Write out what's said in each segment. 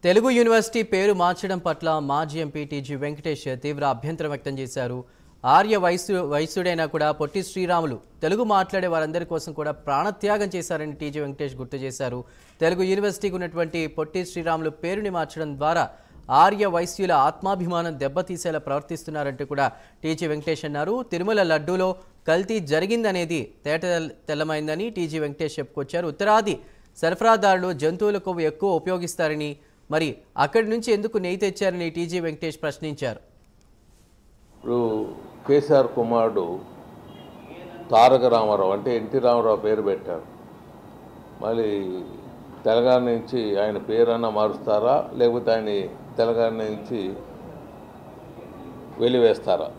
Telugu university పేరు మార్చడం పట్ల మాజీ ఎంపీ టీజీ వెంకటేష్ తీవ్ర అభ్యంతరం వ్యక్తం చేశారు. ఆర్య వయస్సుడైనా కూడా పొట్టి శ్రీరాములు తెలుగు మాట్లాడే వారందరి కోసం కూడా ప్రాణత్యాగం చేశారని టీజీ వెంకటేష్ గుర్తు చేశారు. తెలుగు యూనివర్సిటీకి ఉన్నటువంటి పొట్టి శ్రీరాములు పేరుని మార్చడం ద్వారా ఆర్య వైశ్యుల ఆత్మాభిమానం దెబ్బతీసేలా ప్రవర్తిస్తున్నారంటూ కూడా టీజీ వెంకటేష్ అన్నారు. తిరుమల లడ్డూలో కల్తీ జరిగిందనేది తెల్లమైందని టీజీ వెంకటేష్ చెప్పుకొచ్చారు. ఉత్తరాది సరఫరాదారులు జంతువుల కొవ్వు ఎక్కువ ఉపయోగిస్తారని, మరి అక్కడి నుంచి ఎందుకు నెయ్యి తెచ్చారని టీజీ వెంకటేష్ ప్రశ్నించారు. ఇప్పుడు కేసీఆర్ కుమారుడు తారక రామారావు అంటే ఎన్టీ రామారావు పేరు పెట్టారు. మళ్ళీ తెలంగాణ నుంచి ఆయన పేరన్నా మారుస్తారా, లేకపోతే ఆయన తెలంగాణ నుంచి వెలివేస్తారా,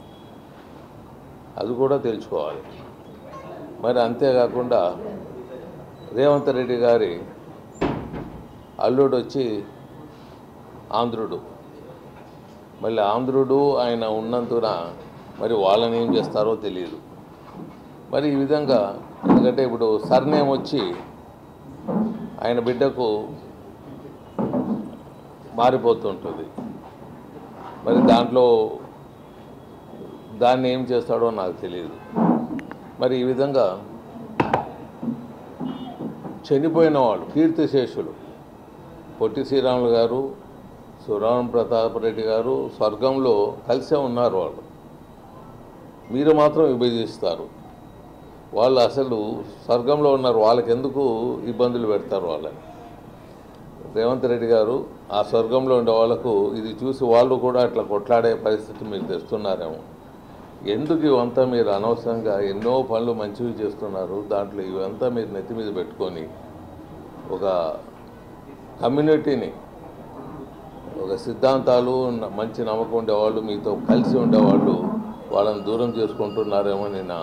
అది కూడా తెలుసుకోవాలి. మరి అంతేకాకుండా రేవంత్ రెడ్డి గారి అల్లుడు వచ్చి ఆంధ్రుడు, మళ్ళీ ఆంధ్రుడు ఆయన ఉన్నందున మరి వాళ్ళని ఏం చేస్తారో తెలియదు. మరి ఈ విధంగా, ఎందుకంటే ఇప్పుడు సర్నేమ్ వచ్చి ఆయన బిడ్డకు మారిపోతుంటుంది. మరి దాన్ని ఏం చేస్తాడో నాకు తెలియదు. మరి ఈ విధంగా చనిపోయిన వాళ్ళు కీర్తిశేషులు పొట్టి శ్రీరాములు గారు, సురవరం ప్రతాప్ రెడ్డి గారు స్వర్గంలో కలిసే ఉన్నారు. వాళ్ళు మీరు మాత్రం విభజిస్తారు. వాళ్ళు అసలు స్వర్గంలో ఉన్నారు, వాళ్ళకి ఎందుకు ఇబ్బందులు పెడతారు వాళ్ళని? రేవంత్ రెడ్డి గారు ఆ స్వర్గంలో ఉండే వాళ్ళకు ఇది చూసి వాళ్ళు కూడా అట్లా కొట్లాడే పరిస్థితి మీరు తెస్తున్నారేమో. ఎందుకు ఇవంతా మీరు అనవసరంగా ఎన్నో పనులు మంచివి చేస్తున్నారు, దాంట్లో ఇవంతా మీరు నెత్తి మీద పెట్టుకొని ఒక కమ్యూనిటీని, ఒక సిద్ధాంతాలు మంచి నమ్మకం ఉండేవాళ్ళు, మీతో కలిసి ఉండేవాళ్ళు వాళ్ళని దూరం చేసుకుంటున్నారేమో నేను